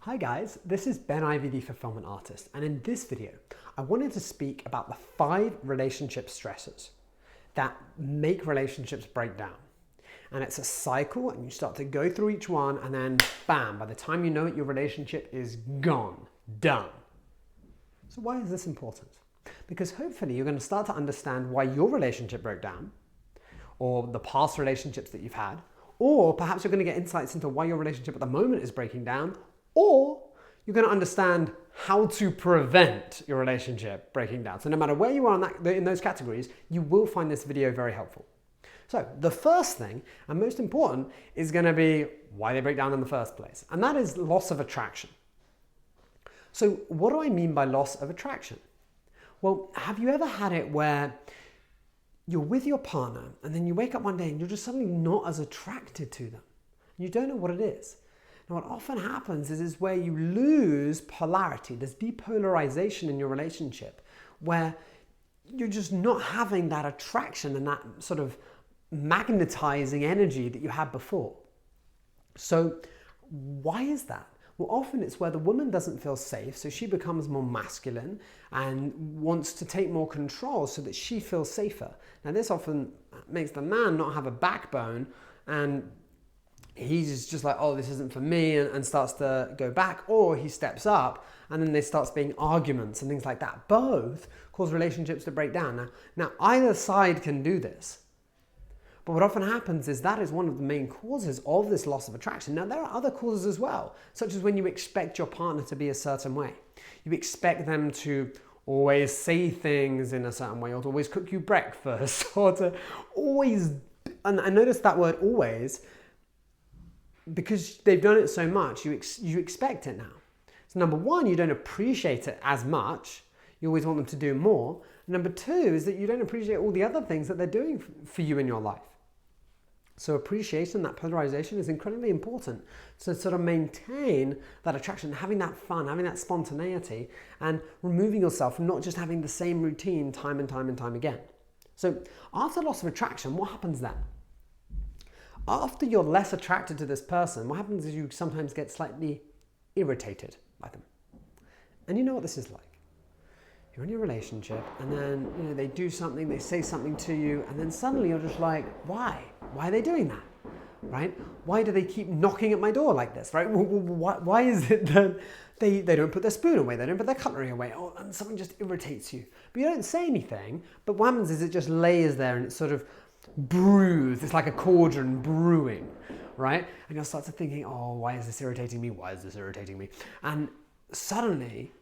Hi guys, this is Ben Ivey, the fulfillment artist, and in this video, I wanted to speak about the 5 relationship stressors that make relationships break down. And it's a cycle, and you start to go through each one, and then bam, by the time you know it, your relationship is gone, done. So why is this important? Because hopefully you're going to start to understand why your relationship broke down, or the past relationships that you've had, or perhaps you're going to get insights into why your relationship at the moment is breaking down, or you're going to understand how to prevent your relationship breaking down. So no matter where you are in those categories, you will find this video very helpful. So the first thing, and most important, is going to be why they break down in the first place. And that is loss of attraction. So what do I mean by loss of attraction? Well, have you ever had it where you're with your partner and then you wake up one day and you're just suddenly not as attracted to them? You don't know what it is. Now, what often happens is where you lose polarity. There's depolarization in your relationship where you're just not having that attraction and that sort of magnetizing energy that you had before. So why is that? Well, often it's where the woman doesn't feel safe, so she becomes more masculine and wants to take more control so that she feels safer. Now, this often makes the man not have a backbone, and he's just like, oh, this isn't for me, and starts to go back, or he steps up, and then there starts being arguments and things like that. Both cause relationships to break down. Now either side can do this. But what often happens is that is one of the main causes of this loss of attraction. Now, there are other causes as well, such as when you expect your partner to be a certain way. You expect them to always say things in a certain way, or to always cook you breakfast, or to always, and I notice that word always, because they've done it so much, you expect it now. So number one, you don't appreciate it as much. You always want them to do more. And number two is that you don't appreciate all the other things that they're doing for you in your life. So appreciation, that polarization, is incredibly important to sort of maintain that attraction, having that fun, having that spontaneity, and removing yourself from not just having the same routine time and time and time again. So after loss of attraction, what happens then? After you're less attracted to this person, what happens is you sometimes get slightly irritated by them. And you know what this is like. You're in your relationship, and then they do something, they say something to you, and then suddenly you're just like, why? Why are they doing that? Right? Why do they keep knocking at my door like this? Right? Why is it that they don't put their spoon away, they don't put their cutlery away, and something just irritates you? But you don't say anything, but what happens is it just lays there and it sort of brews. It's like a cauldron brewing, right? And you'll start to thinking, oh, why is this irritating me? Why is this irritating me? And suddenly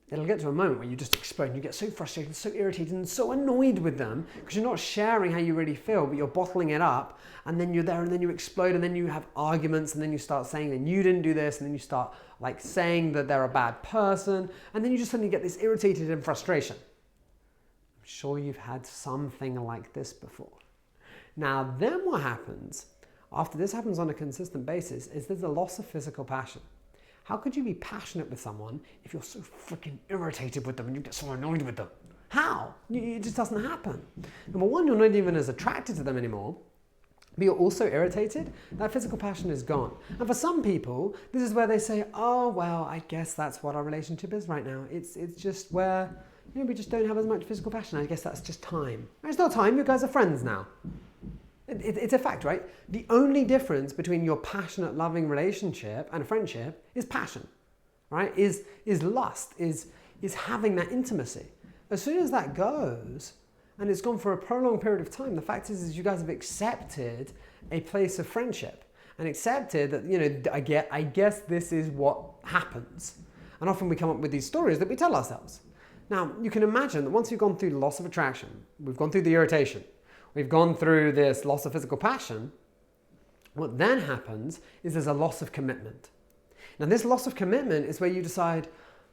it'll get to a moment where you just explode and you get so frustrated, so irritated, and so annoyed with them because you're not sharing how you really feel, but you're bottling it up, and then you're there, and then you explode, and then you have arguments, and then you start saying that you didn't do this, and then you start like saying that they're a bad person, and then you just suddenly get this irritated and frustration. I'm sure you've had something like this before. Now, then what happens after this happens on a consistent basis is there's a loss of physical passion. How could you be passionate with someone if you're so freaking irritated with them and you get so annoyed with them? How? It just doesn't happen. Number one, you're not even as attracted to them anymore, but you're also irritated. That physical passion is gone. And for some people, this is where they say, oh, well, I guess that's what our relationship is right now. It's just where we just don't have as much physical passion. I guess that's just time. It's not time, you guys are friends now. It's a fact, right? The only difference between your passionate, loving relationship and a friendship is passion, right? Is lust, is having that intimacy. As soon as that goes, and it's gone for a prolonged period of time, the fact is you guys have accepted a place of friendship and accepted that, I guess this is what happens. And often we come up with these stories that we tell ourselves. Now, you can imagine that once we've gone through the loss of attraction, we've gone through the irritation, we've gone through this loss of physical passion, what then happens is there's a loss of commitment. Now, this loss of commitment is where you decide,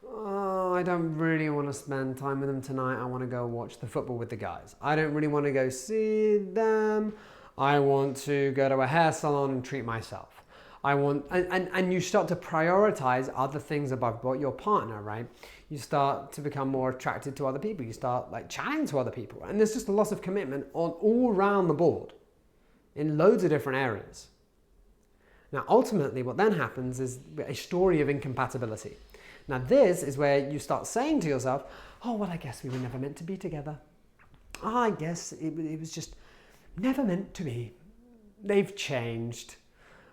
oh, I don't really want to spend time with them tonight. I want to go watch the football with the guys. I don't really want to go see them. I want to go to a hair salon and treat myself. And you start to prioritize other things above your partner, right? You start to become more attracted to other people. You start chatting to other people. And there's just a loss of commitment all around the board in loads of different areas. Now, ultimately, what then happens is a story of incompatibility. Now, this is where you start saying to yourself, oh, well, I guess we were never meant to be together. Oh, I guess it was just never meant to be. They've changed,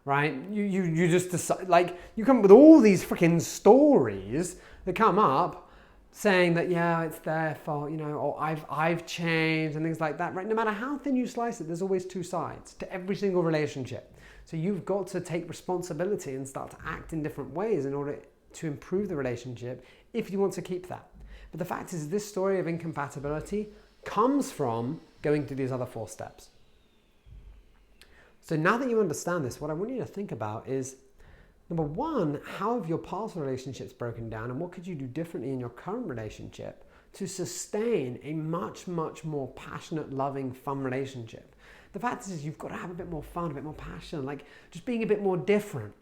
right? You just decide, like, you come up with all these freaking stories that come up saying that, yeah, it's their fault, you know, or I've changed and things like that, right? No matter how thin you slice it, there's always two sides to every single relationship. So you've got to take responsibility and start to act in different ways in order to improve the relationship if you want to keep that. But the fact is, this story of incompatibility comes from going through these other 4 steps. So now that you understand this, what I want you to think about is, number 1, how have your past relationships broken down and what could you do differently in your current relationship to sustain a much, much more passionate, loving, fun relationship? The fact is you've got to have a bit more fun, a bit more passion, like just being a bit more different,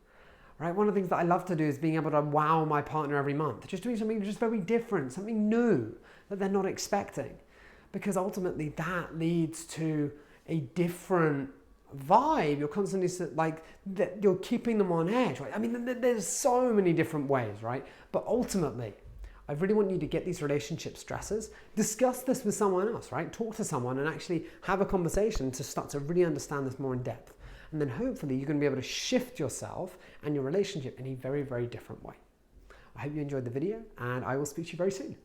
right? One of the things that I love to do is being able to wow my partner every month, just doing something just very different, something new that they're not expecting, because ultimately that leads to a different vibe. You're constantly like that, you're keeping them on edge, right? I mean, there's so many different ways, right? But ultimately, I really want you to get these relationship stressors, discuss this with someone else, right? Talk to someone and actually have a conversation to start to really understand this more in depth. And then hopefully you're going to be able to shift yourself and your relationship in a very, very different way. I hope you enjoyed the video and I will speak to you very soon.